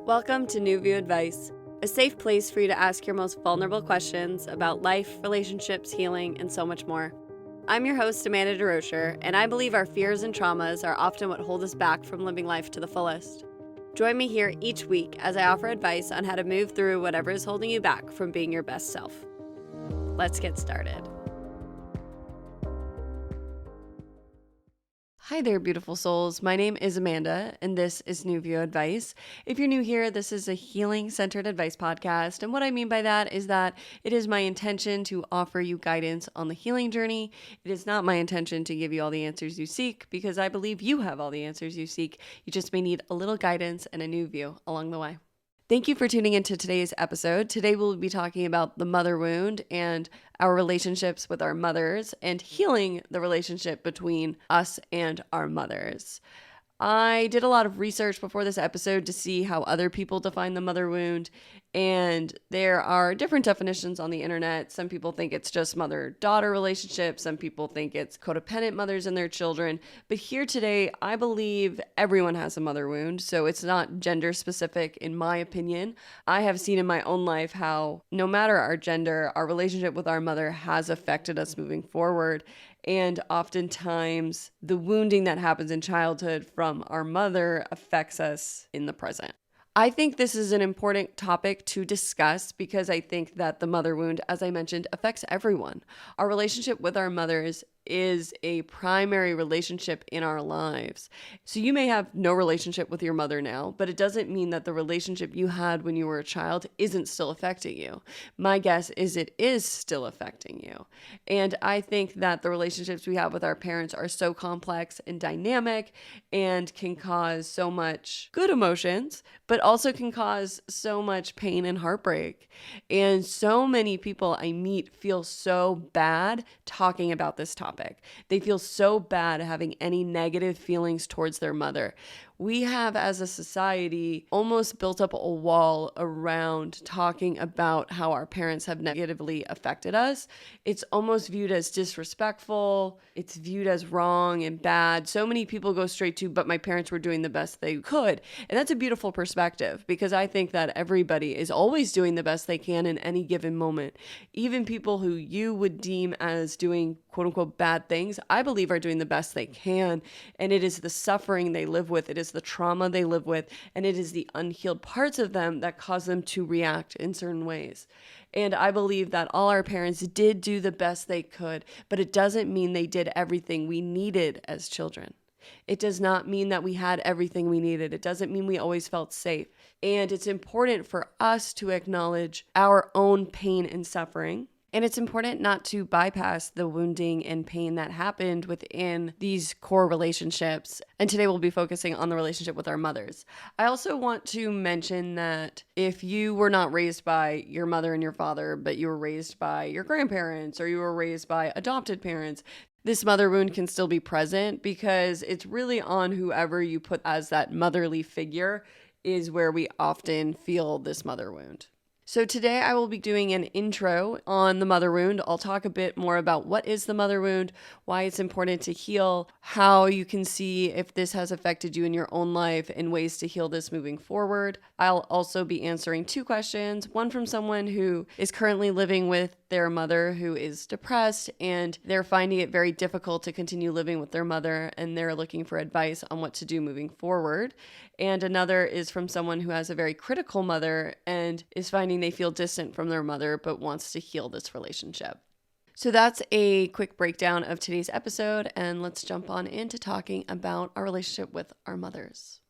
Welcome to New View Advice, a safe place for you to ask your most vulnerable questions about life, relationships, healing, and so much more. I'm your host, Amanda DeRocher, and I believe our fears and traumas are often what hold us back from living life to the fullest. Join me here each week as I offer advice on how to move through whatever is holding you back from being your best self. Let's get started. Hi there, beautiful souls. My name is Amanda, and this is New View Advice. If you're new here, this is a healing-centered advice podcast, and what I mean by that is that it is my intention to offer you guidance on the healing journey. It is not my intention to give you all the answers you seek, because I believe you have all the answers you seek. You just may need a little guidance and a new view along the way. Thank you for tuning into today's episode. Today we'll be talking about the mother wound and our relationships with our mothers and healing the relationship between us and our mothers. I did a lot of research before this episode to see how other people define the mother wound, and there are different definitions on the internet. Some people think it's just mother-daughter relationship. Some people think it's codependent mothers and their children. But here today, I believe everyone has a mother wound, so it's not gender specific in my opinion. I have seen in my own life how no matter our gender, our relationship with our mother has affected us moving forward. And oftentimes, the wounding that happens in childhood from our mother affects us in the present. I think this is an important topic to discuss because I think that the mother wound, as I mentioned, affects everyone. Our relationship with our mothers is a primary relationship in our lives. So you may have no relationship with your mother now, but it doesn't mean that the relationship you had when you were a child isn't still affecting you. My guess is it is still affecting you. And I think that the relationships we have with our parents are so complex and dynamic and can cause so much good emotions, but also can cause so much pain and heartbreak. And so many people I meet feel so bad talking about this topic. They feel so bad having any negative feelings towards their mother. We have, as a society, almost built up a wall around talking about how our parents have negatively affected us. It's almost viewed as disrespectful. It's viewed as wrong and bad. So many people go straight to, but my parents were doing the best they could. And that's a beautiful perspective because I think that everybody is always doing the best they can in any given moment. Even people who you would deem as doing quote unquote bad things, I believe are doing the best they can. And it is the suffering they live with. It is the trauma they live with, and it is the unhealed parts of them that cause them to react in certain ways. And I believe that all our parents did do the best they could, but it doesn't mean they did everything we needed as children. It does not mean that we had everything we needed. It doesn't mean we always felt safe. And it's important for us to acknowledge our own pain and suffering. And it's important not to bypass the wounding and pain that happened within these core relationships. And today we'll be focusing on the relationship with our mothers. I also want to mention that if you were not raised by your mother and your father, but you were raised by your grandparents or you were raised by adopted parents, this mother wound can still be present because it's really on whoever you put as that motherly figure is where we often feel this mother wound. So today I will be doing an intro on the mother wound. I'll talk a bit more about what is the mother wound, why it's important to heal, how you can see if this has affected you in your own life, and ways to heal this moving forward. I'll also be answering 2 questions, one from someone who is currently living with their mother who is depressed and they're finding it very difficult to continue living with their mother and they're looking for advice on what to do moving forward. And another is from someone who has a very critical mother and is finding they feel distant from their mother but wants to heal this relationship. So that's a quick breakdown of today's episode, and let's jump on into talking about our relationship with our mothers.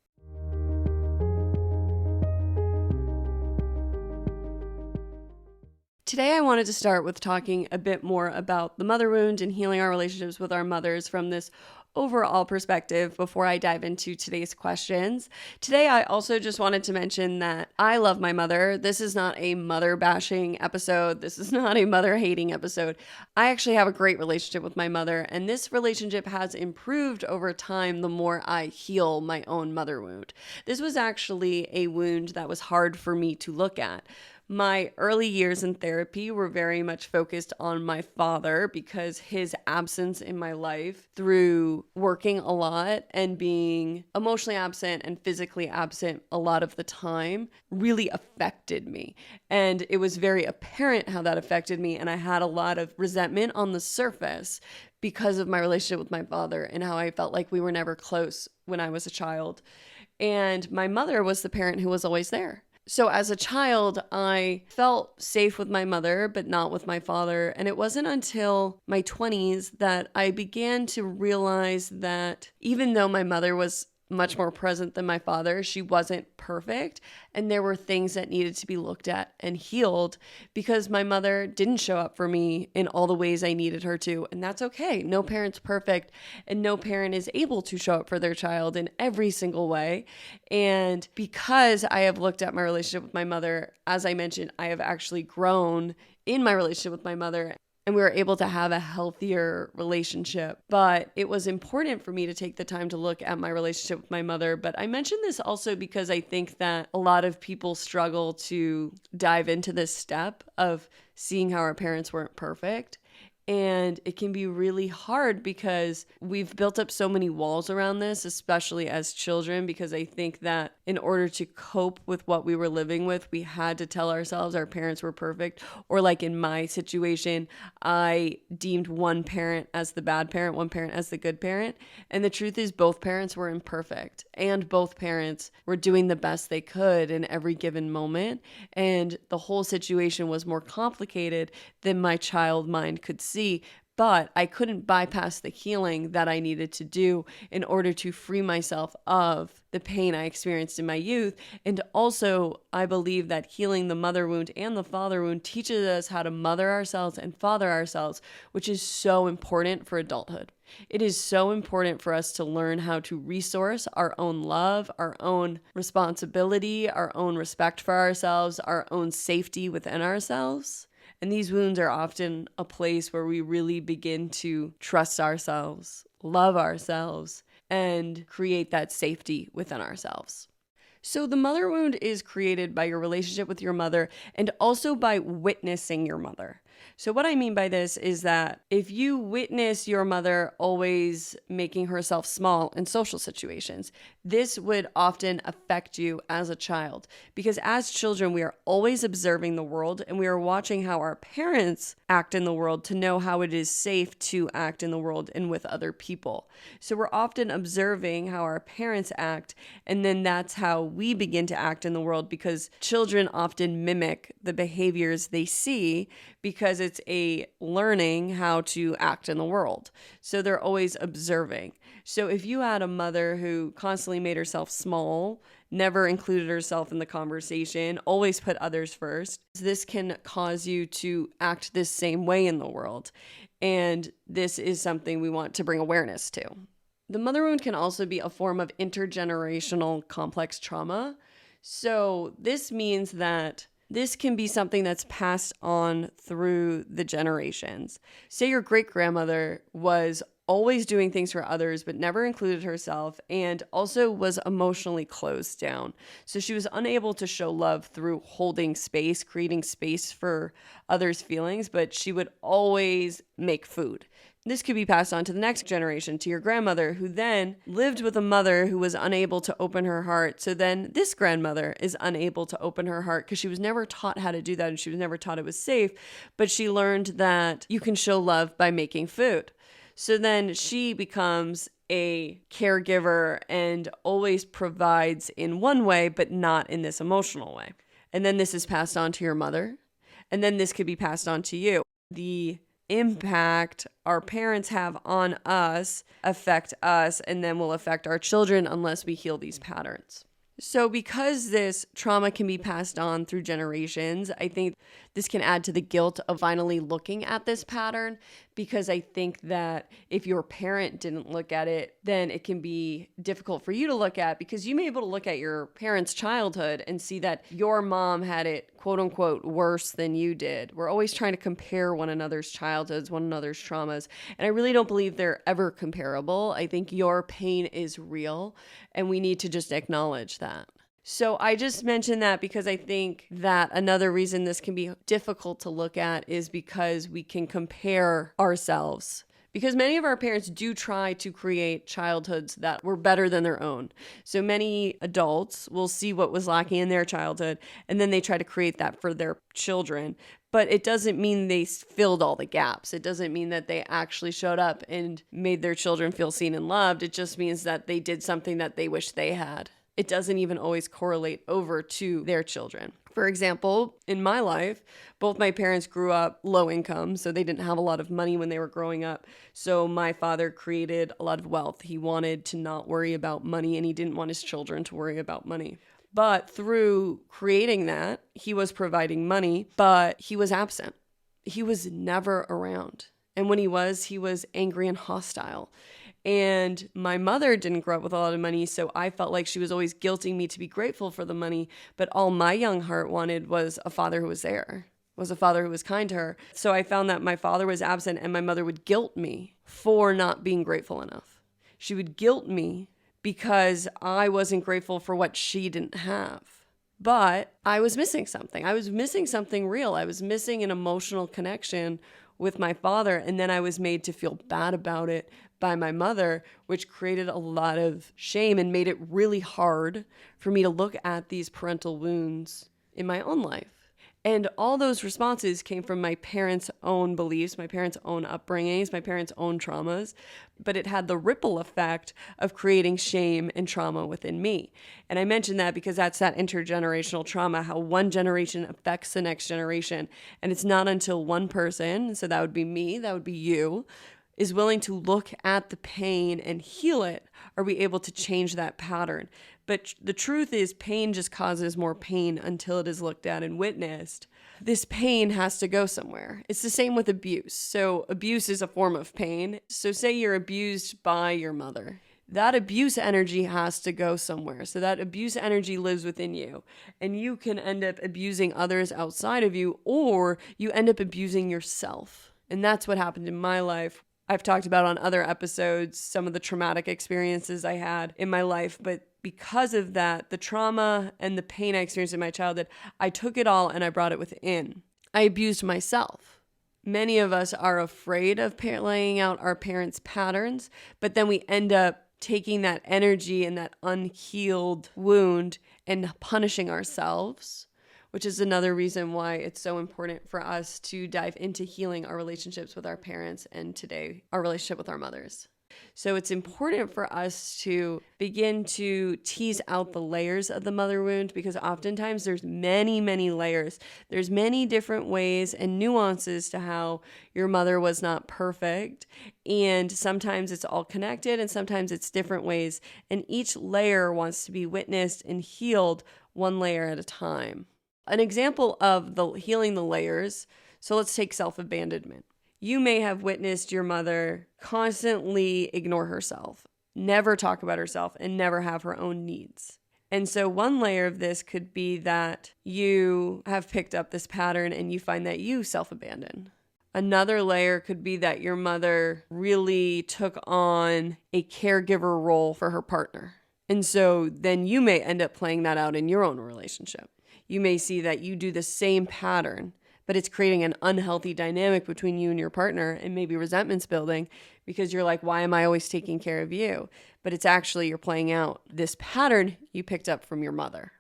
Today I wanted to start with talking a bit more about the mother wound and healing our relationships with our mothers from this overall perspective before I dive into today's questions. Today, I also just wanted to mention that I love my mother. This is not a mother bashing episode. This is not a mother hating episode. I actually have a great relationship with my mother, and this relationship has improved over time the more I heal my own mother wound. This was actually a wound that was hard for me to look at. My early years in therapy were very much focused on my father because his absence in my life through working a lot and being emotionally absent and physically absent a lot of the time really affected me. And it was very apparent how that affected me. And I had a lot of resentment on the surface because of my relationship with my father and how I felt like we were never close when I was a child. And my mother was the parent who was always there. So as a child, I felt safe with my mother, but not with my father. And it wasn't until my 20s that I began to realize that even though my mother was much more present than my father, she wasn't perfect. And there were things that needed to be looked at and healed because my mother didn't show up for me in all the ways I needed her to. And that's okay. No parent's perfect, and no parent is able to show up for their child in every single way. And because I have looked at my relationship with my mother, as I mentioned, I have actually grown in my relationship with my mother, and we were able to have a healthier relationship. But it was important for me to take the time to look at my relationship with my mother. But I mention this also because I think that a lot of people struggle to dive into this step of seeing how our parents weren't perfect. And it can be really hard because we've built up so many walls around this, especially as children, because I think that in order to cope with what we were living with, we had to tell ourselves our parents were perfect. Or like in my situation, I deemed one parent as the bad parent, one parent as the good parent. And the truth is both parents were imperfect and both parents were doing the best they could in every given moment. And the whole situation was more complicated than my child mind could see, but I couldn't bypass the healing that I needed to do in order to free myself of the pain I experienced in my youth. And also, I believe that healing the mother wound and the father wound teaches us how to mother ourselves and father ourselves, which is so important for adulthood. It is so important for us to learn how to resource our own love, our own responsibility, our own respect for ourselves, our own safety within ourselves. And these wounds are often a place where we really begin to trust ourselves, love ourselves, and create that safety within ourselves. So the mother wound is created by your relationship with your mother and also by witnessing your mother. So what I mean by this is that if you witness your mother always making herself small in social situations, this would often affect you as a child, because as children, we are always observing the world and we are watching how our parents act in the world to know how it is safe to act in the world and with other people. So we're often observing how our parents act, and then that's how we begin to act in the world, because children often mimic the behaviors they see because it's a learning how to act in the world. So they're always observing. So if you had a mother who constantly made herself small, never included herself in the conversation, always put others first, this can cause you to act this same way in the world. And this is something we want to bring awareness to. The mother wound can also be a form of intergenerational complex trauma. So this means that this can be something that's passed on through the generations. Say your great-grandmother was always doing things for others, but never included herself, and also was emotionally closed down. So she was unable to show love through holding space, creating space for others' feelings, but she would always make food. This could be passed on to the next generation, to your grandmother, who then lived with a mother who was unable to open her heart. So then this grandmother is unable to open her heart because she was never taught how to do that, and she was never taught it was safe, but she learned that you can show love by making food. So then she becomes a caregiver and always provides in one way, but not in this emotional way. And then this is passed on to your mother, and then this could be passed on to you. The impact our parents have on us affect us, and then will affect our children unless we heal these patterns. So because this trauma can be passed on through generations, I think this can add to the guilt of finally looking at this pattern, because I think that if your parent didn't look at it, then it can be difficult for you to look at, because you may be able to look at your parents' childhood and see that your mom had it, quote unquote, worse than you did. We're always trying to compare one another's childhoods, one another's traumas, and I really don't believe they're ever comparable. I think your pain is real, and we need to just acknowledge that. So I just mentioned that because I think that another reason this can be difficult to look at is because we can compare ourselves. Because many of our parents do try to create childhoods that were better than their own. So many adults will see what was lacking in their childhood, and then they try to create that for their children. But it doesn't mean they filled all the gaps. It doesn't mean that they actually showed up and made their children feel seen and loved. It just means that they did something that they wish they had. It doesn't even always correlate over to their children. For example, in my life, both my parents grew up low income, so they didn't have a lot of money when they were growing up. So my father created a lot of wealth. He wanted to not worry about money, and he didn't want his children to worry about money. But through creating that, he was providing money, but he was absent. He was never around. And when he was angry and hostile. And my mother didn't grow up with a lot of money, so I felt like she was always guilting me to be grateful for the money. But all my young heart wanted was a father who was there, was a father who was kind to her. So I found that my father was absent, and my mother would guilt me for not being grateful enough. She would guilt me because I wasn't grateful for what she didn't have. But I was missing something. I was missing something real. I was missing an emotional connection with my father, and then I was made to feel bad about it by my mother, which created a lot of shame and made it really hard for me to look at these parental wounds in my own life. And all those responses came from my parents' own beliefs, my parents' own upbringings, my parents' own traumas, but it had the ripple effect of creating shame and trauma within me. And I mention that because that's that intergenerational trauma, how one generation affects the next generation. And it's not until one person, so that would be me, that would be you, is willing to look at the pain and heal it, are we able to change that pattern. But the truth is, pain just causes more pain until it is looked at and witnessed. This pain has to go somewhere. It's the same with abuse. So abuse is a form of pain. So say you're abused by your mother. That abuse energy has to go somewhere. So that abuse energy lives within you. And you can end up abusing others outside of you, or you end up abusing yourself. And that's what happened in my life. I've talked about on other episodes some of the traumatic experiences I had in my life, but because of that, the trauma and the pain I experienced in my childhood, I took it all and I brought it within. I abused myself. Many of us are afraid of laying out our parents' patterns, but then we end up taking that energy and that unhealed wound and punishing ourselves, which is another reason why it's so important for us to dive into healing our relationships with our parents and today our relationship with our mothers. So it's important for us to begin to tease out the layers of the mother wound, because oftentimes there's many, many layers. There's many different ways and nuances to how your mother was not perfect. And sometimes it's all connected and sometimes it's different ways. And each layer wants to be witnessed and healed one layer at a time. An example of the healing the layers, so let's take self-abandonment. You may have witnessed your mother constantly ignore herself, never talk about herself, and never have her own needs. And so one layer of this could be that you have picked up this pattern and you find that you self-abandon. Another layer could be that your mother really took on a caregiver role for her partner. And so then you may end up playing that out in your own relationship. You may see that you do the same pattern, but it's creating an unhealthy dynamic between you and your partner, and maybe resentment's building because you're like, why am I always taking care of you? But it's actually you're playing out this pattern you picked up from your mother.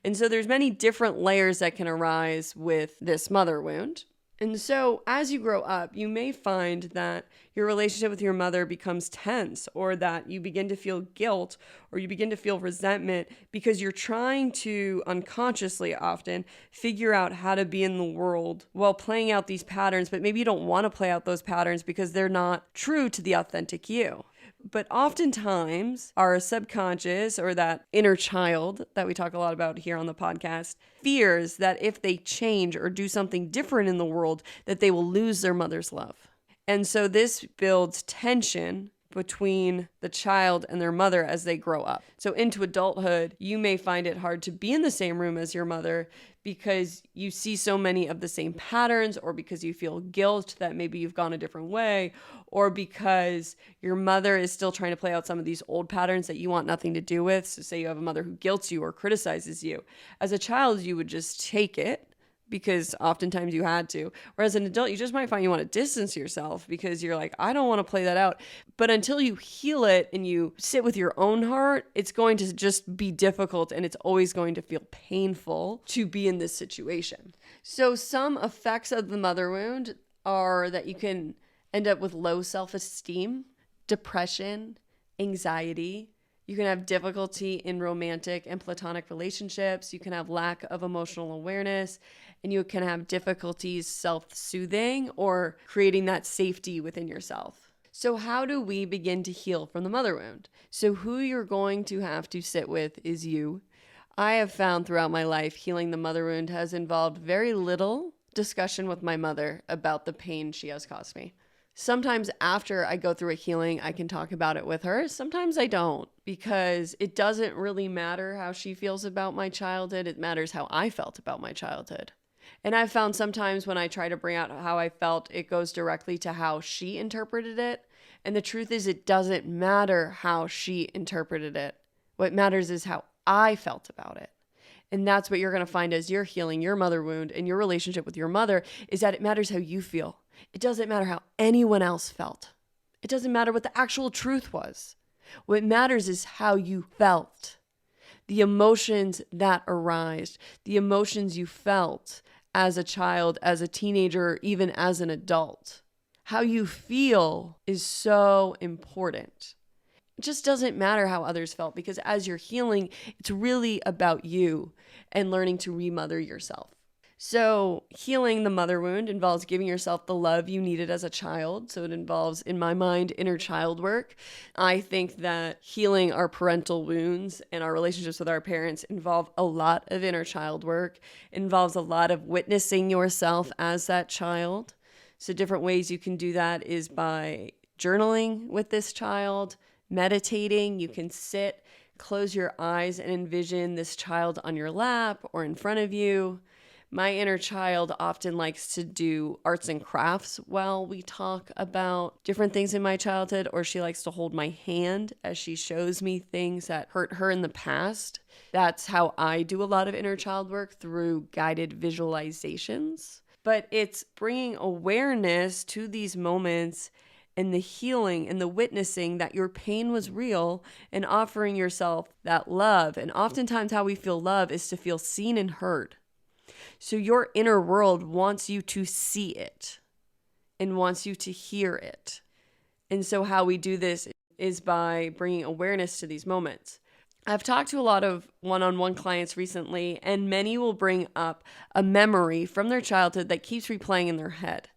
And so there's many different layers that can arise with this mother wound. And so as you grow up, you may find that your relationship with your mother becomes tense, or that you begin to feel guilt, or you begin to feel resentment because you're trying to unconsciously often figure out how to be in the world while playing out these patterns, but maybe you don't want to play out those patterns because they're not true to the authentic you. But oftentimes our subconscious, or that inner child that we talk a lot about here on the podcast, fears that if they change or do something different in the world, that they will lose their mother's love. And so this builds tension between the child and their mother as they grow up. So into adulthood, you may find it hard to be in the same room as your mother because you see so many of the same patterns, or because you feel guilt that maybe you've gone a different way, or because your mother is still trying to play out some of these old patterns that you want nothing to do with. So say you have a mother who guilts you or criticizes you. As a child, you would just take it because oftentimes you had to. Whereas an adult, you just might find you want to distance yourself because you're like, I don't want to play that out. But until you heal it and you sit with your own heart, it's going to just be difficult, and it's always going to feel painful to be in this situation. So some effects of the mother wound are that you can end up with low self-esteem, depression, anxiety. You can have difficulty in romantic and platonic relationships. You can have lack of emotional awareness, and you can have difficulties self-soothing or creating that safety within yourself. So how do we begin to heal from the mother wound? So who you're going to have to sit with is you. I have found throughout my life healing the mother wound has involved very little discussion with my mother about the pain she has caused me. Sometimes after I go through a healing, I can talk about it with her. Sometimes I don't, because it doesn't really matter how she feels about my childhood. It matters how I felt about my childhood. And I've found sometimes when I try to bring out how I felt, it goes directly to how she interpreted it. And the truth is, it doesn't matter how she interpreted it. What matters is how I felt about it. And that's what you're going to find as you're healing your mother wound and your relationship with your mother, is that it matters how you feel. It doesn't matter how anyone else felt. It doesn't matter what the actual truth was. What matters is how you felt. The emotions that arise, the emotions you felt as a child, as a teenager, even as an adult. How you feel is so important. It just doesn't matter how others felt, because as you're healing, it's really about you and learning to remother yourself. So healing the mother wound involves giving yourself the love you needed as a child. So it involves, in my mind, inner child work. I think that healing our parental wounds and our relationships with our parents involve a lot of inner child work. It involves a lot of witnessing yourself as that child. So different ways you can do that is by journaling with this child, meditating. You can sit, close your eyes, and envision this child on your lap or in front of you. My inner child often likes to do arts and crafts while we talk about different things in my childhood, or she likes to hold my hand as she shows me things that hurt her in the past. That's how I do a lot of inner child work, through guided visualizations. But it's bringing awareness to these moments and the healing and the witnessing that your pain was real, and offering yourself that love. And oftentimes how we feel love is to feel seen and heard. So your inner world wants you to see it and wants you to hear it. And so how we do this is by bringing awareness to these moments. I've talked to a lot of one-on-one clients recently, and many will bring up a memory from their childhood that keeps replaying in their head.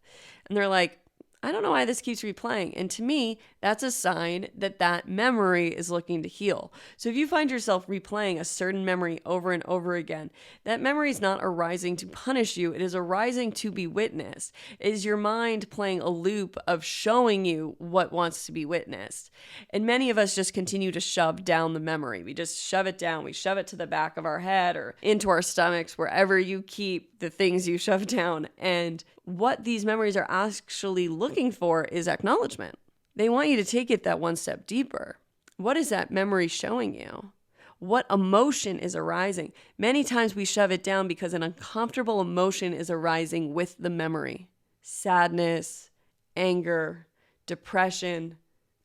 And they're like, I don't know why this keeps replaying. And to me, that's a sign that that memory is looking to heal. So if you find yourself replaying a certain memory over and over again, that memory is not arising to punish you. It is arising to be witnessed. It is your mind playing a loop of showing you what wants to be witnessed. And many of us just continue to shove down the memory. We just shove it down. We shove it to the back of our head or into our stomachs, wherever you keep the things you shove down. And what these memories are actually looking for is acknowledgement. They want you to take it that one step deeper. What is that memory showing you? What emotion is arising? Many times we shove it down because an uncomfortable emotion is arising with the memory. Sadness, anger, depression,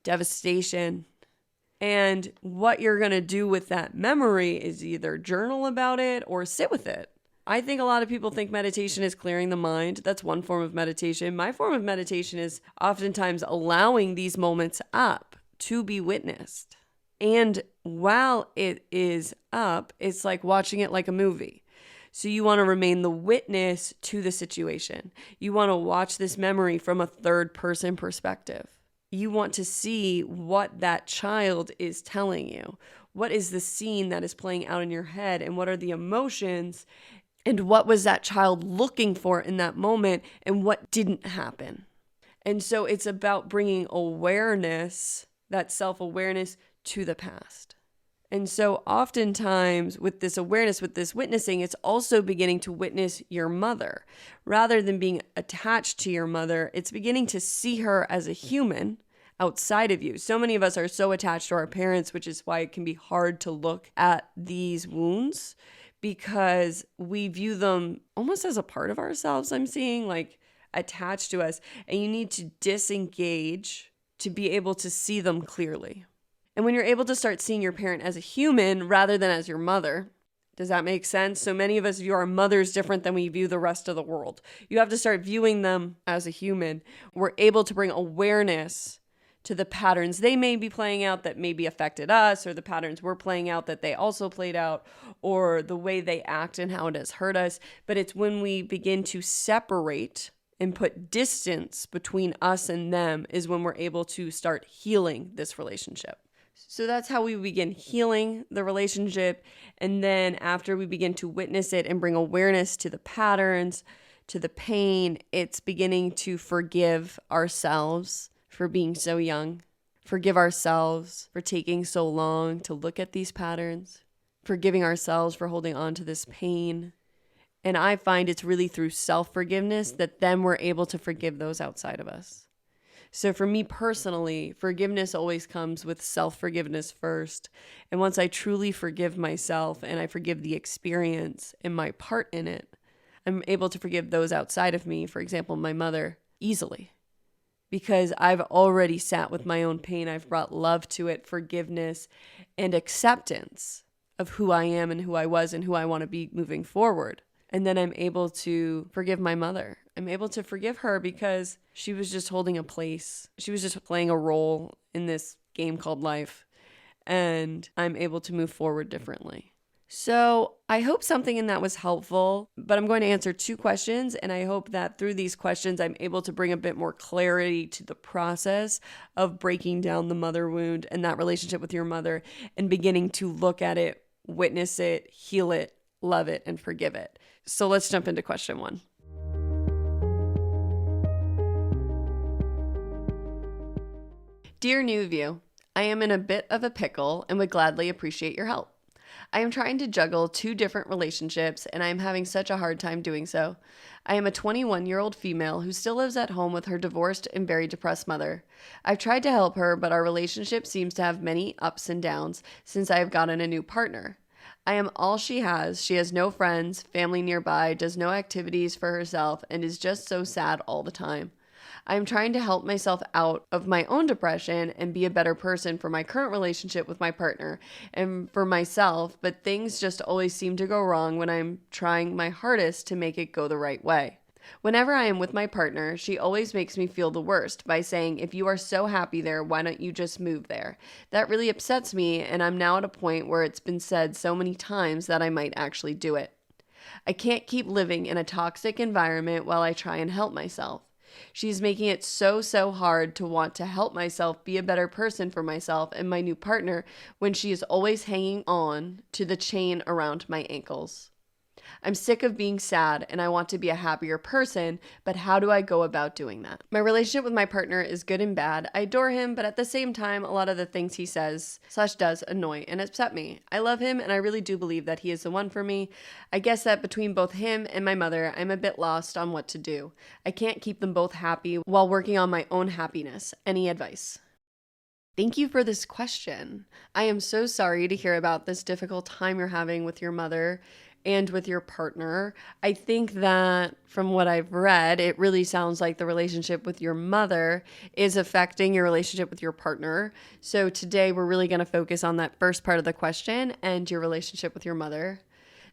devastation. And what you're going to do with that memory is either journal about it or sit with it. I think a lot of people think meditation is clearing the mind. That's one form of meditation. My form of meditation is oftentimes allowing these moments up to be witnessed. And while it is up, it's like watching it like a movie. So you want to remain the witness to the situation. You want to watch this memory from a third person perspective. You want to see what that child is telling you. What is the scene that is playing out in your head, and what are the emotions? And what was that child looking for in that moment, and what didn't happen? And so it's about bringing awareness that self-awareness to the past. And so oftentimes with this awareness, with this witnessing, it's also beginning to witness your mother. Rather than being attached to your mother, it's beginning to see her as a human outside of you. So many of us are so attached to our parents, which is why it can be hard to look at these wounds because we view them almost as a part of ourselves, I'm seeing, like attached to us. And you need to disengage to be able to see them clearly. And when you're able to start seeing your parent as a human rather than as your mother, does that make sense? So many of us view our mothers different than we view the rest of the world. You have to start viewing them as a human. We're able to bring awareness to the patterns they may be playing out that maybe affected us, or the patterns we're playing out that they also played out, or the way they act and how it has hurt us. But it's when we begin to separate and put distance between us and them is when we're able to start healing this relationship. So that's how we begin healing the relationship. And then after we begin to witness it and bring awareness to the patterns, to the pain, it's beginning to forgive ourselves for being so young, forgive ourselves for taking so long to look at these patterns, forgiving ourselves for holding on to this pain. And I find it's really through self-forgiveness that then we're able to forgive those outside of us. So for me personally, forgiveness always comes with self-forgiveness first. And once I truly forgive myself and I forgive the experience and my part in it, I'm able to forgive those outside of me, for example, my mother, easily. Because I've already sat with my own pain. I've brought love to it, forgiveness, and acceptance of who I am and who I was and who I want to be moving forward. And then I'm able to forgive my mother. I'm able to forgive her because she was just holding a place. She was just playing a role in this game called life. And I'm able to move forward differently. So I hope something in that was helpful, but I'm going to answer 2 questions. And I hope that through these questions, I'm able to bring a bit more clarity to the process of breaking down the mother wound and that relationship with your mother and beginning to look at it, witness it, heal it, love it, and forgive it. So let's jump into question 1. Dear New View, I am in a bit of a pickle and would gladly appreciate your help. I am trying to juggle 2 different relationships and I am having such a hard time doing so. I am a 21-year-old female who still lives at home with her divorced and very depressed mother. I've tried to help her, but our relationship seems to have many ups and downs since I have gotten a new partner. I am all she has. She has no friends, family nearby, does no activities for herself, and is just so sad all the time. I am trying to help myself out of my own depression and be a better person for my current relationship with my partner and for myself, but things just always seem to go wrong when I'm trying my hardest to make it go the right way. Whenever I am with my partner, she always makes me feel the worst by saying, if you are so happy there, why don't you just move there? That really upsets me, and I'm now at a point where it's been said so many times that I might actually do it. I can't keep living in a toxic environment while I try and help myself. She's making it so hard to want to help myself be a better person for myself and my new partner when she is always hanging on to the chain around my ankles. I'm sick of being sad and I want to be a happier person, but how do I go about doing that? My relationship with my partner is good and bad. I adore him, but at the same time, a lot of the things he says/does annoy and upset me. I love him and I really do believe that he is the one for me. I guess that between both him and my mother, I'm a bit lost on what to do. I can't keep them both happy while working on my own happiness. Any advice? Thank you for this question. I am so sorry to hear about this difficult time you're having with your mother and with your partner. I think that from what I've read, it really sounds like the relationship with your mother is affecting your relationship with your partner. So today we're really going to focus on that first part of the question and your relationship with your mother.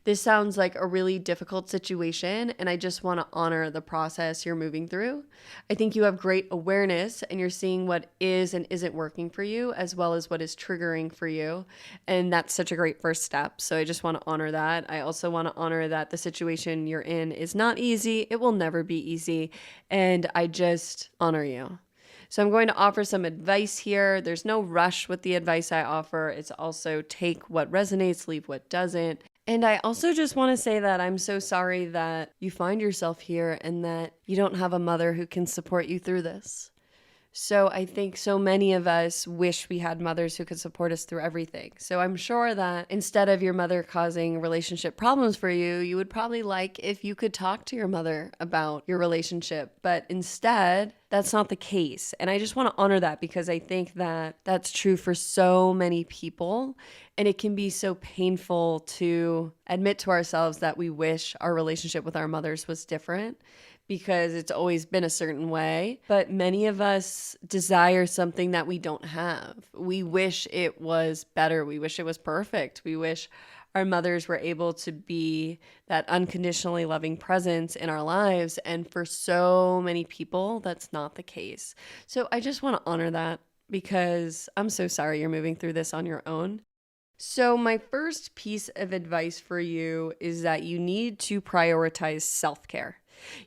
This sounds like a really difficult situation, and I just want to honor the process you're moving through. I think you have great awareness, and you're seeing what is and isn't working for you, as well as what is triggering for you, and that's such a great first step. So I just want to honor that. I also want to honor that the situation you're in is not easy. It will never be easy, and I just honor you. So I'm going to offer some advice here. There's no rush with the advice I offer. It's also take what resonates, leave what doesn't. And I also just want to say that I'm so sorry that you find yourself here and that you don't have a mother who can support you through this. So I think so many of us wish we had mothers who could support us through everything. So I'm sure that instead of your mother causing relationship problems for you, you would probably like if you could talk to your mother about your relationship. But instead, that's not the case. And I just want to honor that because I think that that's true for so many people. And it can be so painful to admit to ourselves that we wish our relationship with our mothers was different, because it's always been a certain way. But many of us desire something that we don't have. We wish it was better. We wish it was perfect. We wish our mothers were able to be that unconditionally loving presence in our lives. And for so many people, that's not the case. So I just want to honor that because I'm so sorry you're moving through this on your own. So my first piece of advice for you is that you need to prioritize self-care.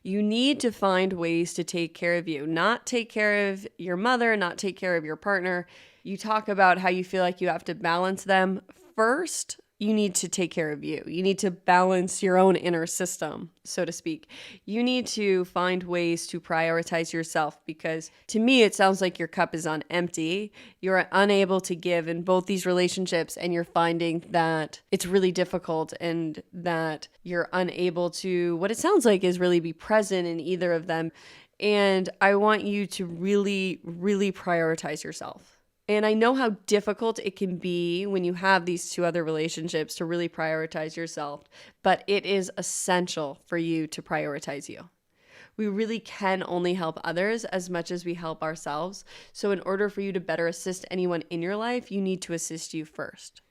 You need to find ways to take care of you, not take care of your mother, not take care of your partner. You talk about how you feel like you have to balance them. First, you need to take care of you. You need to balance your own inner system, so to speak. You need to find ways to prioritize yourself because to me, it sounds like your cup is on empty. You're unable to give in both these relationships and you're finding that it's really difficult and that you're unable to, what it sounds like is really be present in either of them. And I want you to really, really prioritize yourself. And I know how difficult it can be when you have these two other relationships to really prioritize yourself, but it is essential for you to prioritize you. We really can only help others as much as we help ourselves. So in order for you to better assist anyone in your life, you need to assist you first.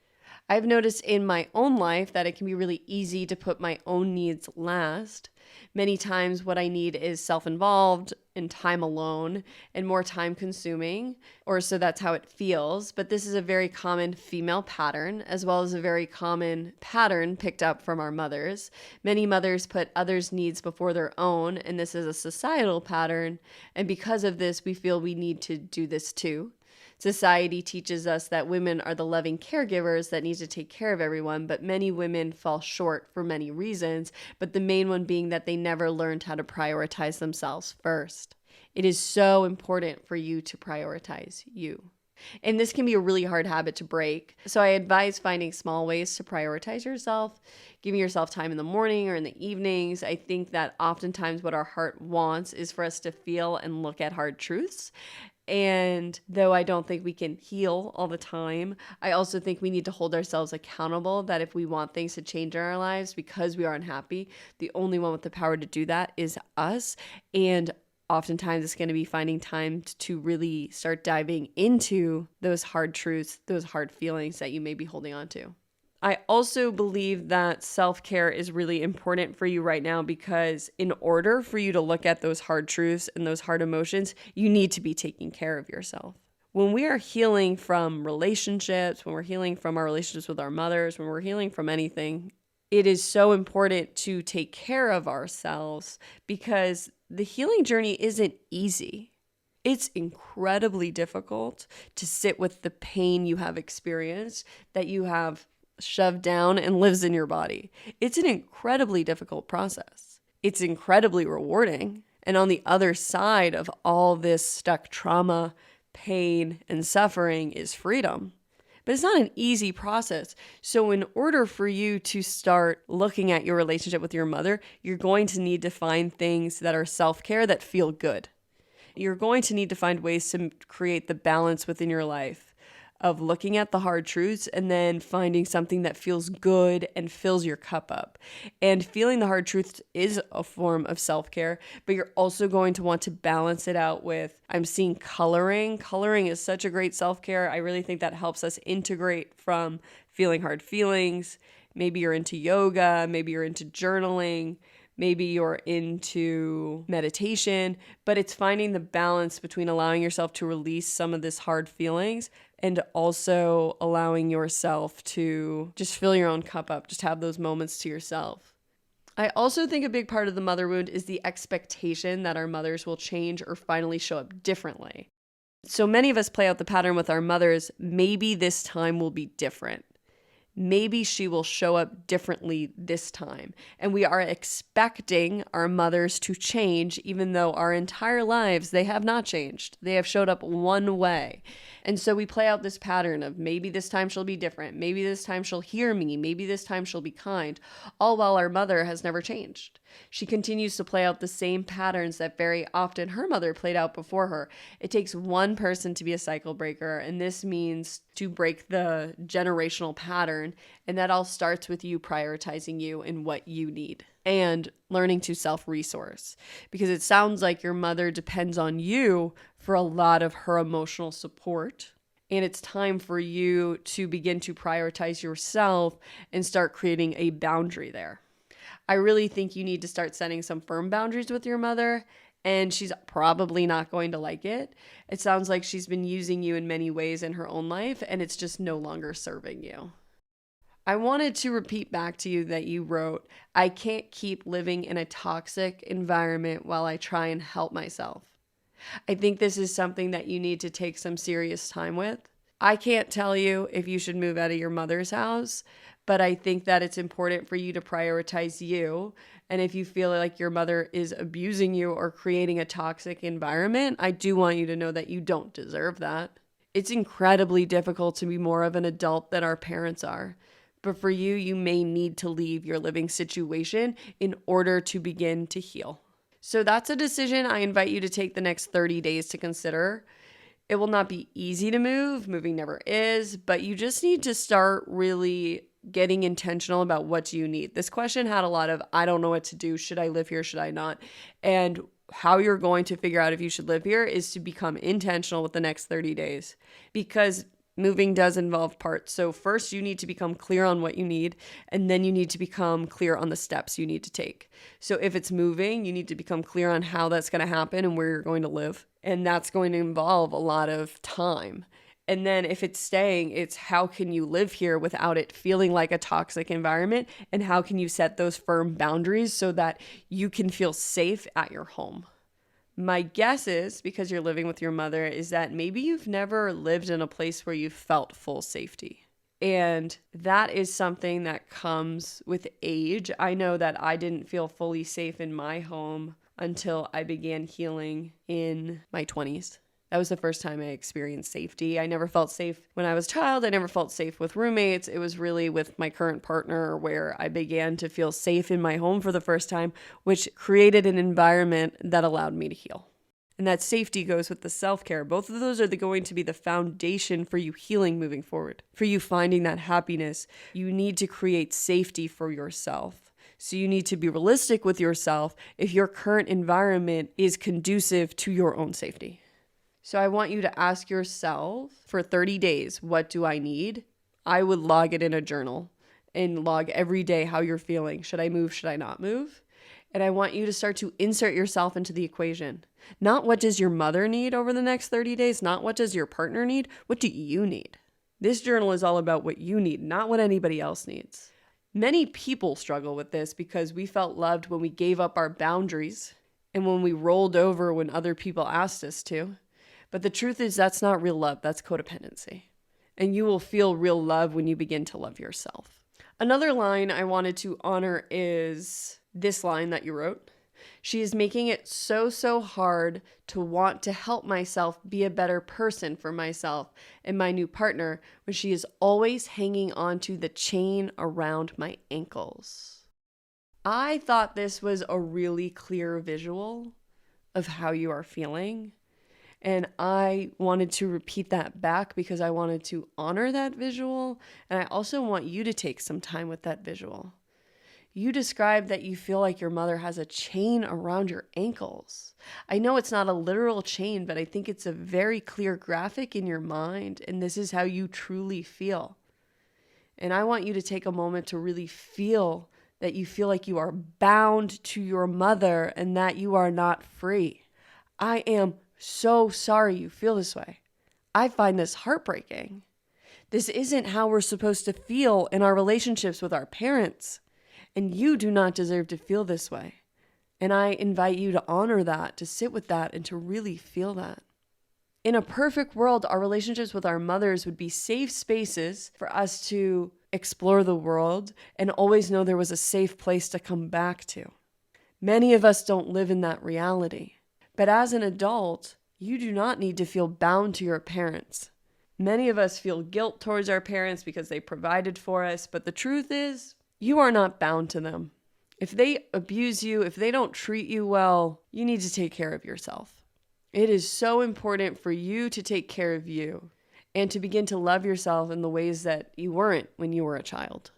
I've noticed in my own life that it can be really easy to put my own needs last. Many times what I need is self-involved and time alone and more time consuming, or so that's how it feels. But this is a very common female pattern, as well as a very common pattern picked up from our mothers. Many mothers put others' needs before their own, and this is a societal pattern. And because of this, we feel we need to do this too. Society teaches us that women are the loving caregivers that need to take care of everyone, but many women fall short for many reasons, but the main one being that they never learned how to prioritize themselves first. It is so important for you to prioritize you. And this can be a really hard habit to break. So I advise finding small ways to prioritize yourself, giving yourself time in the morning or in the evenings. I think that oftentimes what our heart wants is for us to feel and look at hard truths. And though I don't think we can heal all the time, I also think we need to hold ourselves accountable that if we want things to change in our lives because we are unhappy, the only one with the power to do that is us. And oftentimes it's going to be finding time to really start diving into those hard truths, those hard feelings that you may be holding on to. I also believe that self-care is really important for you right now because in order for you to look at those hard truths and those hard emotions, you need to be taking care of yourself. When we are healing from relationships, when we're healing from our relationships with our mothers, when we're healing from anything, it is so important to take care of ourselves because the healing journey isn't easy. It's incredibly difficult to sit with the pain you have experienced, that you have shoved down and lives in your body. It's an incredibly difficult process. It's incredibly rewarding. And on the other side of all this stuck trauma, pain, and suffering is freedom. But it's not an easy process. So in order for you to start looking at your relationship with your mother, you're going to need to find things that are self-care that feel good. You're going to need to find ways to create the balance within your life of looking at the hard truths and then finding something that feels good and fills your cup up. And feeling the hard truths is a form of self-care, but you're also going to want to balance it out with, I'm seeing coloring. Coloring is such a great self-care. I really think that helps us integrate from feeling hard feelings. Maybe you're into yoga, maybe you're into journaling, maybe you're into meditation, but it's finding the balance between allowing yourself to release some of this hard feelings and also allowing yourself to just fill your own cup up, just have those moments to yourself. I also think a big part of the mother wound is the expectation that our mothers will change or finally show up differently. So many of us play out the pattern with our mothers, maybe this time will be different. maybe she will show up differently this time. And we are expecting our mothers to change, even though our entire lives they have not changed. They have showed up one way. And so we play out this pattern of maybe this time she'll be different. Maybe this time she'll hear me. Maybe this time she'll be kind, all while our mother has never changed. She continues to play out the same patterns that very often her mother played out before her. It takes one person to be a cycle breaker, and this means to break the generational pattern, and that all starts with you prioritizing you and what you need and learning to self-resource, because it sounds like your mother depends on you for a lot of her emotional support. And it's time for you to begin to prioritize yourself and start creating a boundary there. I really think you need to start setting some firm boundaries with your mother, and she's probably not going to like it. It sounds like she's been using you in many ways in her own life, and it's just no longer serving you. I wanted to repeat back to you that you wrote, I can't keep living in a toxic environment while I try and help myself. I think this is something that you need to take some serious time with. I can't tell you if you should move out of your mother's house, but I think that it's important for you to prioritize you. And if you feel like your mother is abusing you or creating a toxic environment, I do want you to know that you don't deserve that. It's incredibly difficult to be more of an adult than our parents are. But for you, you may need to leave your living situation in order to begin to heal. So that's a decision I invite you to take the next 30 days to consider. It will not be easy to move. Moving never is, but you just need to start really getting intentional about what do you need. This question had a lot of, I don't know what to do. Should I live here? Should I not? And how you're going to figure out if you should live here is to become intentional with the next 30 days, because moving does involve parts. So first you need to become clear on what you need, and then you need to become clear on the steps you need to take. So if it's moving, you need to become clear on how that's going to happen and where you're going to live. And that's going to involve a lot of time. And then if it's staying, it's how can you live here without it feeling like a toxic environment? And how can you set those firm boundaries so that you can feel safe at your home? My guess is, because you're living with your mother, is that maybe you've never lived in a place where you felt full safety. And that is something that comes with age. I know that I didn't feel fully safe in my home until I began healing in my 20s. That was the first time I experienced safety. I never felt safe when I was a child. I never felt safe with roommates. It was really with my current partner where I began to feel safe in my home for the first time, which created an environment that allowed me to heal. And that safety goes with the self-care. Both of those are going to be the foundation for you healing moving forward. For you finding that happiness, you need to create safety for yourself. So you need to be realistic with yourself if your current environment is conducive to your own safety. So I want you to ask yourself for 30 days, what do I need? I would log it in a journal and log every day how you're feeling. Should I move? Should I not move? And I want you to start to insert yourself into the equation. Not what does your mother need over the next 30 days? Not what does your partner need? What do you need? This journal is all about what you need, not what anybody else needs. Many people struggle with this because we felt loved when we gave up our boundaries and when we rolled over when other people asked us to. But the truth is that's not real love, that's codependency. And you will feel real love when you begin to love yourself. Another line I wanted to honor is this line that you wrote. She is making it so hard to want to help myself be a better person for myself and my new partner when she is always hanging on to the chain around my ankles. I thought this was a really clear visual of how you are feeling. And I wanted to repeat that back because I wanted to honor that visual. And I also want you to take some time with that visual. You described that you feel like your mother has a chain around your ankles. I know it's not a literal chain, but I think it's a very clear graphic in your mind. And this is how you truly feel. And I want you to take a moment to really feel that you feel like you are bound to your mother and that you are not free. I am so sorry you feel this way. I find this heartbreaking. This isn't how we're supposed to feel in our relationships with our parents. And you do not deserve to feel this way. And I invite you to honor that, to sit with that, and to really feel that. In a perfect world, our relationships with our mothers would be safe spaces for us to explore the world and always know there was a safe place to come back to. Many of us don't live in that reality. But as an adult, you do not need to feel bound to your parents. Many of us feel guilt towards our parents because they provided for us, but the truth is, you are not bound to them. If they abuse you, if they don't treat you well, you need to take care of yourself. It is so important for you to take care of you and to begin to love yourself in the ways that you weren't when you were a child.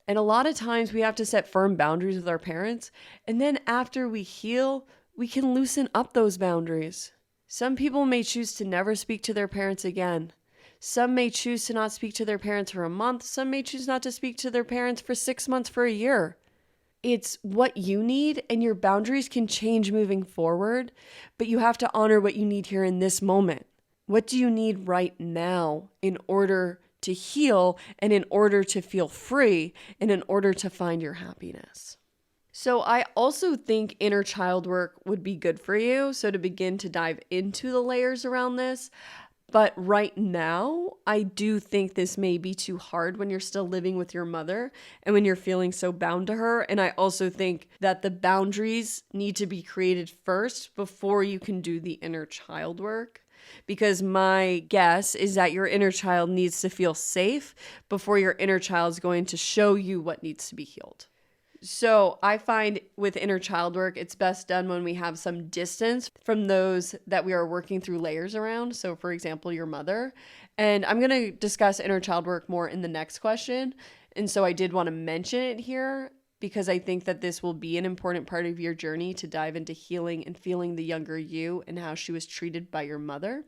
And a lot of times we have to set firm boundaries with our parents, and then after we heal, we can loosen up those boundaries. Some people may choose to never speak to their parents again. Some may choose to not speak to their parents for a month. Some may choose not to speak to their parents for 6 months, for a year. It's what you need, and your boundaries can change moving forward, but you have to honor what you need here in this moment. What do you need right now in order to heal and in order to feel free and in order to find your happiness? So I also think inner child work would be good for you. So to begin to dive into the layers around this. But right now, I do think this may be too hard when you're still living with your mother and when you're feeling so bound to her. And I also think that the boundaries need to be created first before you can do the inner child work. Because my guess is that your inner child needs to feel safe before your inner child is going to show you what needs to be healed. So I find with inner child work, it's best done when we have some distance from those that we are working through layers around. So for example, your mother. And I'm going to discuss inner child work more in the next question. And so I did want to mention it here because I think that this will be an important part of your journey to dive into healing and feeling the younger you and how she was treated by your mother.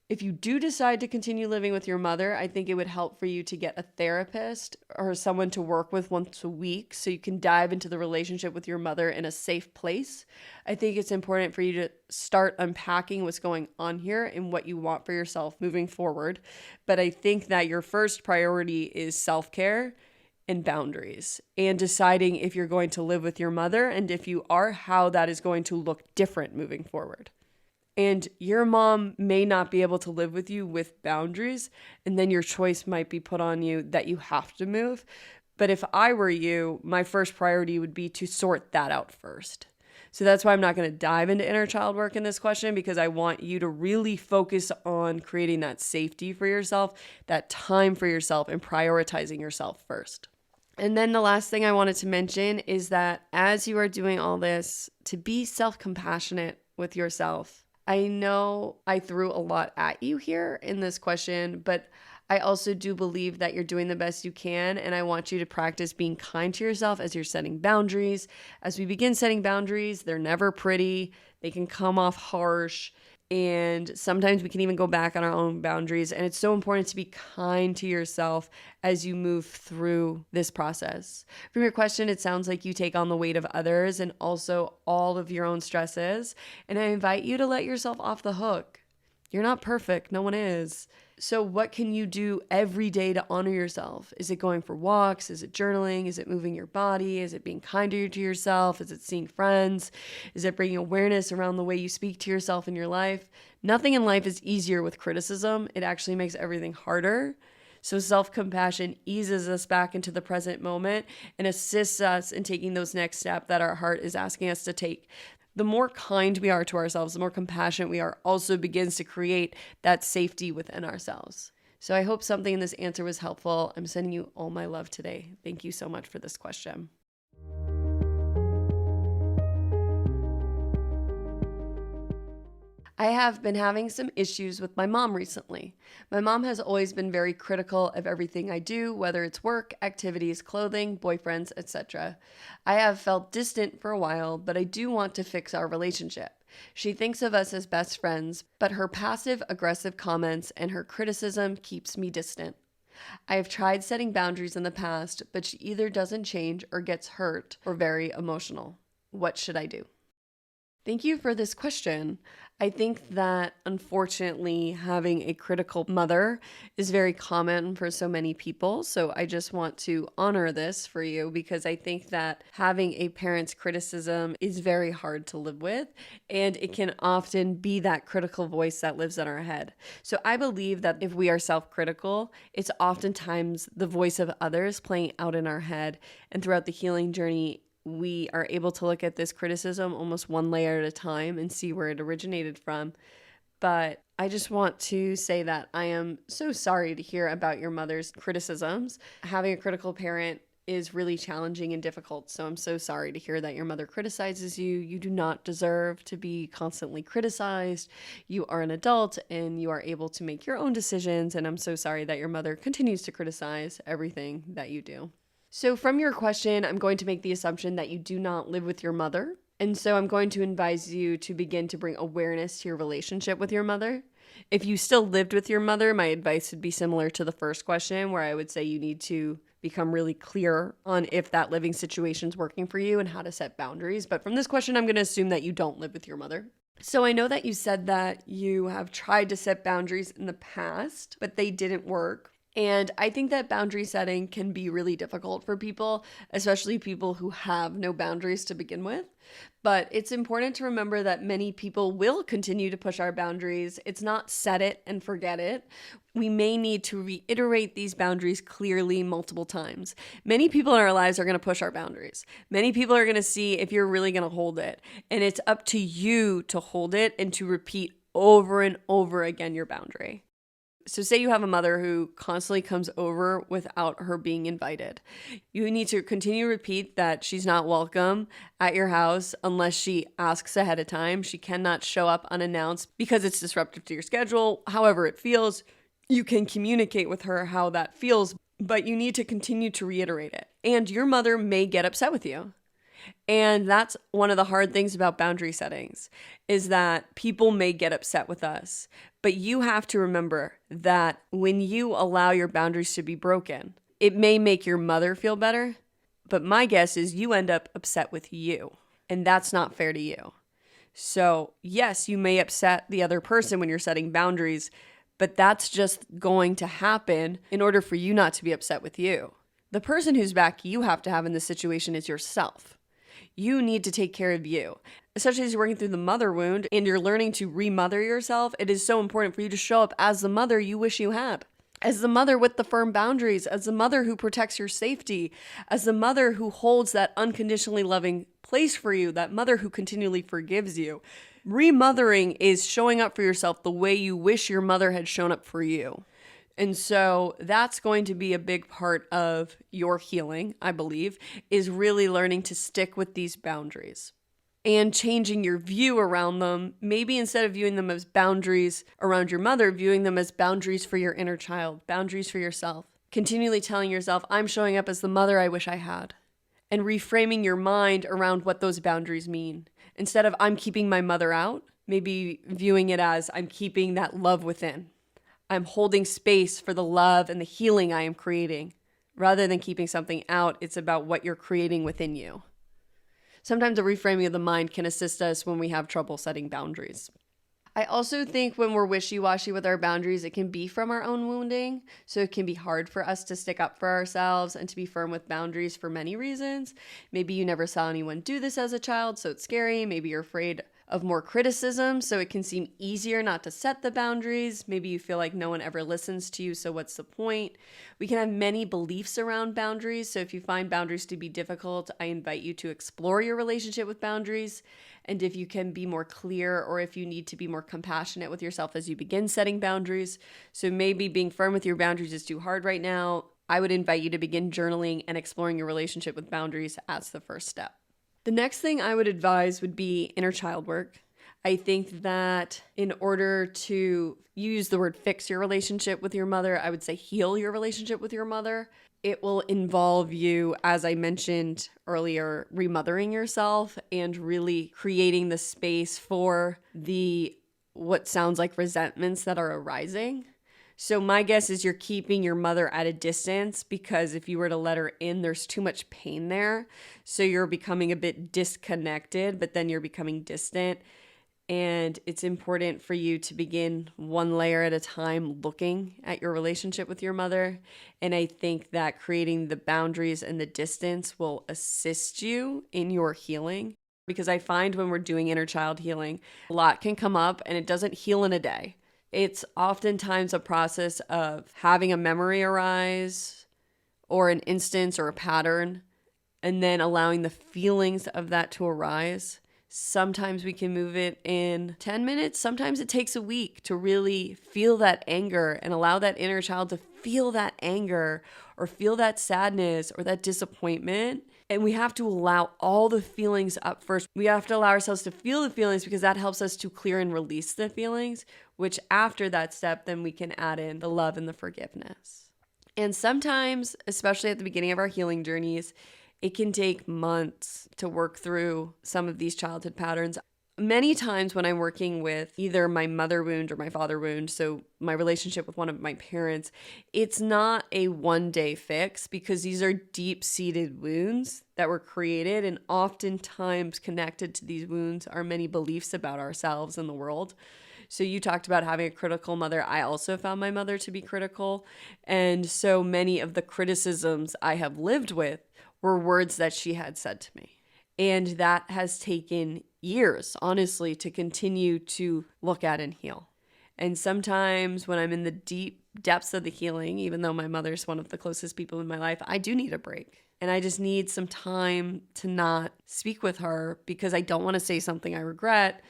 If you do decide to continue living with your mother, I think it would help for you to get a therapist or someone to work with once a week so you can dive into the relationship with your mother in a safe place. I think it's important for you to start unpacking what's going on here and what you want for yourself moving forward. But I think that your first priority is self-care and boundaries and deciding if you're going to live with your mother, and if you are, how that is going to look different moving forward. And your mom may not be able to live with you with boundaries, and then your choice might be put on you that you have to move. But if I were you, my first priority would be to sort that out first. So that's why I'm not going to dive into inner child work in this question, because I want you to really focus on creating that safety for yourself, that time for yourself, and prioritizing yourself first. And then the last thing I wanted to mention is that as you are doing all this, to be self-compassionate with yourself. I know I threw a lot at you here in this question, but I also do believe that you're doing the best you can, and I want you to practice being kind to yourself as you're setting boundaries. As we begin setting boundaries, they're never pretty. They can come off harsh, and sometimes we can even go back on our own boundaries, and it's so important to be kind to yourself as you move through this process. From your question, it sounds like you take on the weight of others and also all of your own stresses, and I invite you to let yourself off the hook. You're not perfect. No one is. So what can you do every day to honor yourself? Is it going for walks? Is it journaling? Is it moving your body? Is it being kinder to yourself? Is it seeing friends? Is it bringing awareness around the way you speak to yourself in your life? Nothing in life is easier with criticism. It actually makes everything harder. So self-compassion eases us back into the present moment and assists us in taking those next steps that our heart is asking us to take. The more kind we are to ourselves, the more compassionate we are, also begins to create that safety within ourselves. So I hope something in this answer was helpful. I'm sending you all my love today. Thank you so much for this question. I have been having some issues with my mom recently. My mom has always been very critical of everything I do, whether it's work, activities, clothing, boyfriends, etc. I have felt distant for a while, but I do want to fix our relationship. She thinks of us as best friends, but her passive-aggressive comments and her criticism keeps me distant. I have tried setting boundaries in the past, but she either doesn't change or gets hurt or very emotional. What should I do? Thank you for this question. I think that unfortunately, having a critical mother is very common for so many people. So I just want to honor this for you because I think that having a parent's criticism is very hard to live with. And it can often be that critical voice that lives in our head. So I believe that if we are self critical, it's oftentimes the voice of others playing out in our head. And throughout the healing journey, we are able to look at this criticism almost one layer at a time and see where it originated from. But I just want to say that I am so sorry to hear about your mother's criticisms. Having a critical parent is really challenging and difficult. So I'm so sorry to hear that your mother criticizes you. You do not deserve to be constantly criticized. You are an adult and you are able to make your own decisions. And I'm so sorry that your mother continues to criticize everything that you do. So from your question, I'm going to make the assumption that you do not live with your mother. And so I'm going to advise you to begin to bring awareness to your relationship with your mother. If you still lived with your mother, my advice would be similar to the first question, where I would say you need to become really clear on if that living situation is working for you and how to set boundaries. But from this question, I'm going to assume that you don't live with your mother. So I know that you said that you have tried to set boundaries in the past, but they didn't work. And I think that boundary setting can be really difficult for people, especially people who have no boundaries to begin with. But it's important to remember that many people will continue to push our boundaries. It's not set it and forget it. We may need to reiterate these boundaries clearly multiple times. Many people in our lives are going to push our boundaries. Many people are going to see if you're really going to hold it. And it's up to you to hold it and to repeat over and over again your boundary. So say you have a mother who constantly comes over without her being invited. You need to continue to repeat that she's not welcome at your house unless she asks ahead of time. She cannot show up unannounced because it's disruptive to your schedule. However it feels, you can communicate with her how that feels, but you need to continue to reiterate it. And your mother may get upset with you. And that's one of the hard things about boundary settings is that people may get upset with us. But you have to remember that when you allow your boundaries to be broken, it may make your mother feel better. But my guess is you end up upset with you. And that's not fair to you. So yes, you may upset the other person when you're setting boundaries, but that's just going to happen in order for you not to be upset with you. The person whose back you have to have in this situation is yourself. You need to take care of you. Especially as you're working through the mother wound and you're learning to remother yourself, it is so important for you to show up as the mother you wish you had. As the mother with the firm boundaries, as the mother who protects your safety, as the mother who holds that unconditionally loving place for you, that mother who continually forgives you. Remothering is showing up for yourself the way you wish your mother had shown up for you. And so that's going to be a big part of your healing, I believe, is really learning to stick with these boundaries and changing your view around them. Maybe instead of viewing them as boundaries around your mother, viewing them as boundaries for your inner child, boundaries for yourself. Continually telling yourself, I'm showing up as the mother I wish I had. And reframing your mind around what those boundaries mean. Instead of I'm keeping my mother out, maybe viewing it as I'm keeping that love within. I'm holding space for the love and the healing I am creating. Rather than keeping something out, it's about what you're creating within you. Sometimes a reframing of the mind can assist us when we have trouble setting boundaries. I also think when we're wishy-washy with our boundaries, it can be from our own wounding. So it can be hard for us to stick up for ourselves and to be firm with boundaries for many reasons. Maybe you never saw anyone do this as a child, so it's scary. Maybe you're afraid of more criticism, so it can seem easier not to set the boundaries. Maybe you feel like no one ever listens to you, so what's the point? We can have many beliefs around boundaries, so if you find boundaries to be difficult, I invite you to explore your relationship with boundaries, and if you can be more clear or if you need to be more compassionate with yourself as you begin setting boundaries. So maybe being firm with your boundaries is too hard right now. I would invite you to begin journaling and exploring your relationship with boundaries as the first step. The next thing I would advise would be inner child work. I think that in order to use the word fix your relationship with your mother, I would say heal your relationship with your mother. It will involve you, as I mentioned earlier, remothering yourself and really creating the space for the what sounds like resentments that are arising. So my guess is you're keeping your mother at a distance because if you were to let her in, there's too much pain there. So you're becoming a bit disconnected, but then you're becoming distant. And it's important for you to begin one layer at a time looking at your relationship with your mother. And I think that creating the boundaries and the distance will assist you in your healing. Because I find when we're doing inner child healing, a lot can come up and it doesn't heal in a day. It's oftentimes a process of having a memory arise or an instance or a pattern, and then allowing the feelings of that to arise. Sometimes we can move it in 10 minutes. Sometimes it takes a week to really feel that anger and allow that inner child to feel that anger or feel that sadness or that disappointment. And we have to allow all the feelings up first. We have to allow ourselves to feel the feelings because that helps us to clear and release the feelings, which after that step, then we can add in the love and the forgiveness. And sometimes, especially at the beginning of our healing journeys, it can take months to work through some of these childhood patterns. Many times when I'm working with either my mother wound or my father wound, so my relationship with one of my parents, it's not a one-day fix because these are deep-seated wounds that were created, and oftentimes connected to these wounds are many beliefs about ourselves and the world. So you talked about having a critical mother. I also found my mother to be critical. And so many of the criticisms I have lived with were words that she had said to me. And that has taken years, honestly, to continue to look at and heal. And sometimes when I'm in the deep depths of the healing, even though my mother's one of the closest people in my life, I do need a break. And I just need some time to not speak with her because I don't want to say something I regret.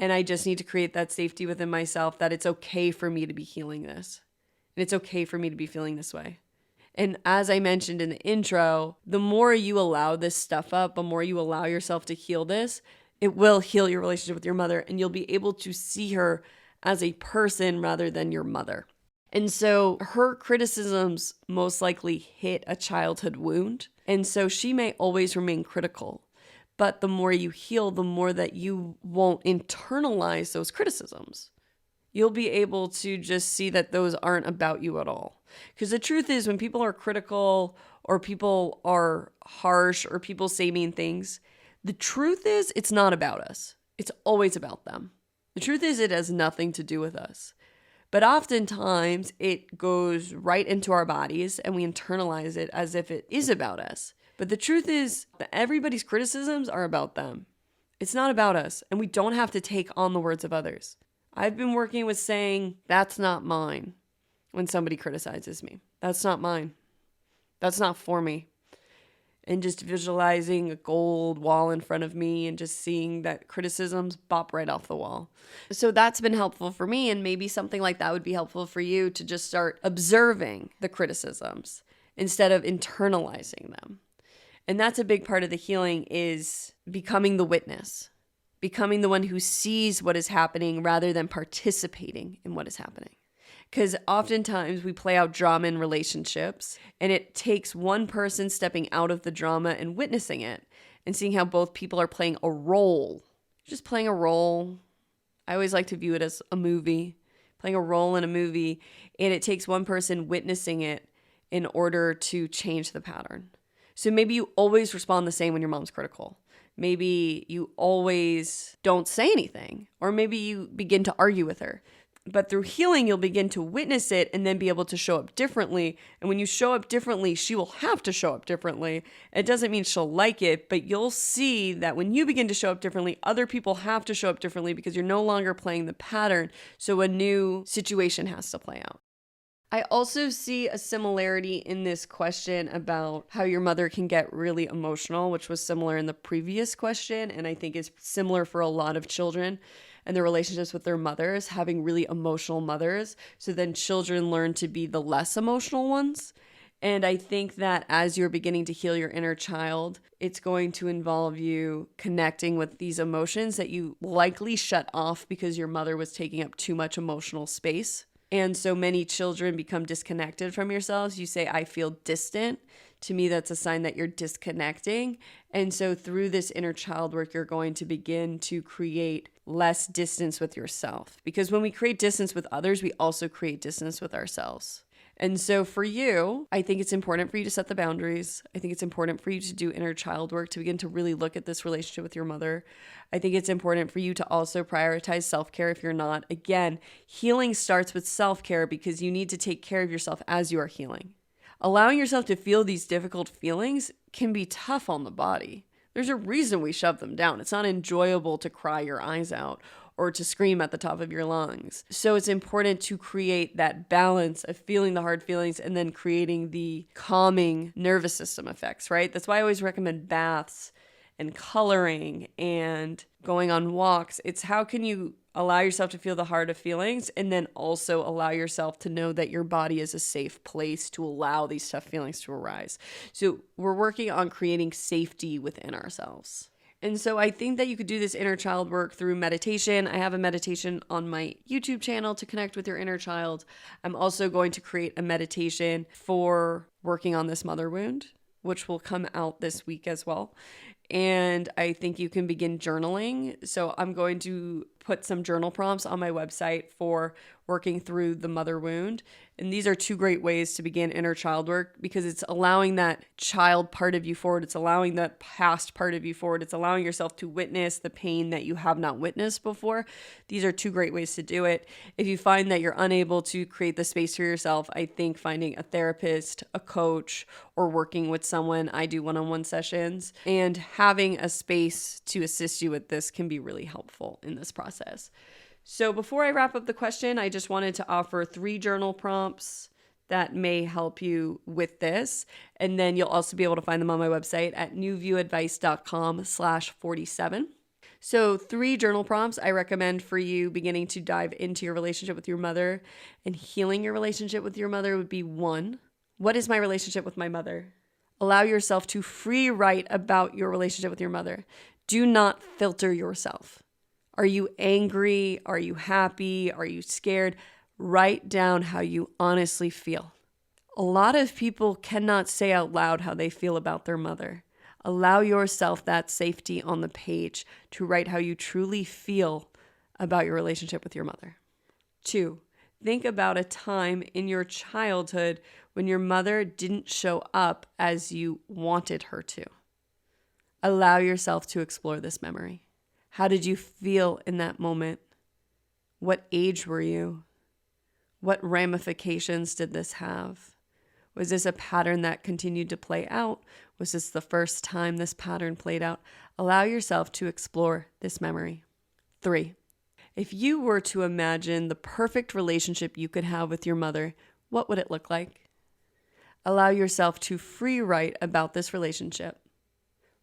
And I just need to create that safety within myself that it's okay for me to be healing this. And it's okay for me to be feeling this way. And as I mentioned in the intro, the more you allow this stuff up, the more you allow yourself to heal this, it will heal your relationship with your mother, and you'll be able to see her as a person rather than your mother. And so her criticisms most likely hit a childhood wound. And so she may always remain critical. But the more you heal, the more that you won't internalize those criticisms. You'll be able to just see that those aren't about you at all. Because the truth is, when people are critical or people are harsh or people say mean things, the truth is it's not about us. It's always about them. The truth is it has nothing to do with us. But oftentimes it goes right into our bodies and we internalize it as if it is about us. But the truth is that everybody's criticisms are about them. It's not about us, and we don't have to take on the words of others. I've been working with saying, that's not mine, when somebody criticizes me. That's not mine. That's not for me. And just visualizing a gold wall in front of me and just seeing that criticisms bop right off the wall. So that's been helpful for me, and maybe something like that would be helpful for you to just start observing the criticisms instead of internalizing them. And that's a big part of the healing, is becoming the witness, becoming the one who sees what is happening rather than participating in what is happening. Because oftentimes we play out drama in relationships, and it takes one person stepping out of the drama and witnessing it and seeing how both people are playing a role. Just playing a role. I always like to view it as a movie, playing a role in a movie, and it takes one person witnessing it in order to change the pattern. So maybe you always respond the same when your mom's critical. Maybe you always don't say anything, or maybe you begin to argue with her. But through healing, you'll begin to witness it and then be able to show up differently. And when you show up differently, she will have to show up differently. It doesn't mean she'll like it, but you'll see that when you begin to show up differently, other people have to show up differently because you're no longer playing the pattern. So a new situation has to play out. I also see a similarity in this question about how your mother can get really emotional, which was similar in the previous question, and I think is similar for a lot of children and their relationships with their mothers, having really emotional mothers. So then children learn to be the less emotional ones. And I think that as you're beginning to heal your inner child, it's going to involve you connecting with these emotions that you likely shut off because your mother was taking up too much emotional space. And so many children become disconnected from yourselves. You say, I feel distant. To me, that's a sign that you're disconnecting. And so through this inner child work, you're going to begin to create less distance with yourself. Because when we create distance with others, we also create distance with ourselves. And so for you, I think it's important for you to set the boundaries. I think it's important for you to do inner child work to begin to really look at this relationship with your mother. I think it's important for you to also prioritize self-care if you're not. Again, healing starts with self-care because you need to take care of yourself as you are healing. Allowing yourself to feel these difficult feelings can be tough on the body. There's a reason we shove them down. It's not enjoyable to cry your eyes out or to scream at the top of your lungs. So it's important to create that balance of feeling the hard feelings and then creating the calming nervous system effects, right? That's why I always recommend baths and coloring and going on walks. It's how can you allow yourself to feel the heart of feelings and then also allow yourself to know that your body is a safe place to allow these tough feelings to arise. So we're working on creating safety within ourselves. And so I think that you could do this inner child work through meditation. I have a meditation on my YouTube channel to connect with your inner child. I'm also going to create a meditation for working on this mother wound, which will come out this week as well. And I think you can begin journaling. So I'm going to put some journal prompts on my website for working through the mother wound. And these are two great ways to begin inner child work because it's allowing that child part of you forward. It's allowing that past part of you forward. It's allowing yourself to witness the pain that you have not witnessed before. These are two great ways to do it. If you find that you're unable to create the space for yourself, I think finding a therapist, a coach, or working with someone, I do one-on-one sessions, and having a space to assist you with this can be really helpful in this process. So before I wrap up the question, I just wanted to offer 3 journal prompts that may help you with this. And then you'll also be able to find them on my website at newviewadvice.com/47. So 3 journal prompts I recommend for you beginning to dive into your relationship with your mother and healing your relationship with your mother would be 1, what is my relationship with my mother? Allow yourself to free write about your relationship with your mother. Do not filter yourself. Are you angry? Are you happy? Are you scared? Write down how you honestly feel. A lot of people cannot say out loud how they feel about their mother. Allow yourself that safety on the page to write how you truly feel about your relationship with your mother. 2, think about a time in your childhood when your mother didn't show up as you wanted her to. Allow yourself to explore this memory. How did you feel in that moment? What age were you? What ramifications did this have? Was this a pattern that continued to play out? Was this the first time this pattern played out? Allow yourself to explore this memory. 3, if you were to imagine the perfect relationship you could have with your mother, what would it look like? Allow yourself to free write about this relationship.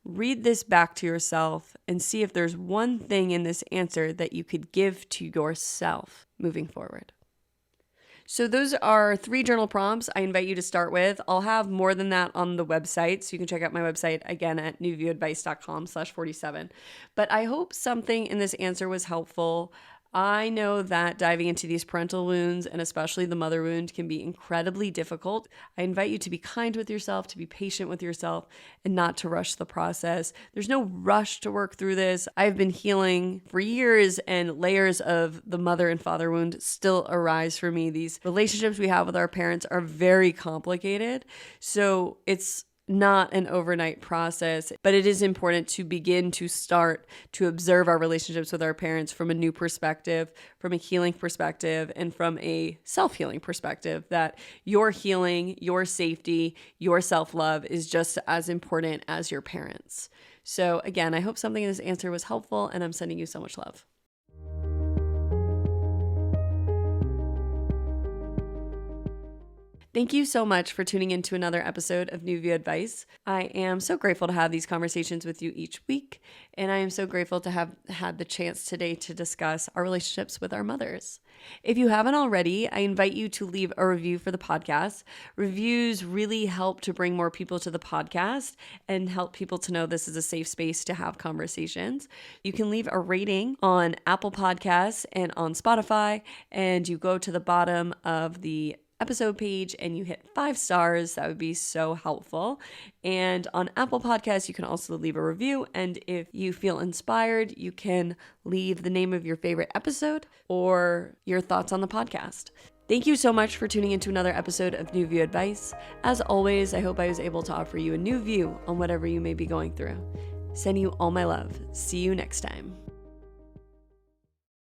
Read this back to yourself and see if there's one thing in this answer that you could give to yourself moving forward. So those are 3 journal prompts I invite you to start with. I'll have more than that on the website, so you can check out my website again at newviewadvice.com/47. But I hope something in this answer was helpful. I know that diving into these parental wounds and especially the mother wound can be incredibly difficult. I invite you to be kind with yourself, to be patient with yourself, and not to rush the process. There's no rush to work through this. I've been healing for years and layers of the mother and father wound still arise for me. These relationships we have with our parents are very complicated. So it's not an overnight process, but it is important to begin to start to observe our relationships with our parents from a new perspective, from a healing perspective, and from a self-healing perspective, that your healing, your safety, your self-love is just as important as your parents. So again, I hope something in this answer was helpful, and I'm sending you so much love. Thank you so much for tuning in to another episode of New View Advice. I am so grateful to have these conversations with you each week, and I am so grateful to have had the chance today to discuss our relationships with our mothers. If you haven't already, I invite you to leave a review for the podcast. Reviews really help to bring more people to the podcast and help people to know this is a safe space to have conversations. You can leave a rating on Apple Podcasts and on Spotify, and you go to the bottom of the episode page and you hit 5 stars. That would be so helpful. And on Apple Podcasts, you can also leave a review. And if you feel inspired, you can leave the name of your favorite episode or your thoughts on the podcast. Thank you so much for tuning into another episode of New View Advice. As always, I hope I was able to offer you a new view on whatever you may be going through. Send you all my love. See you next time.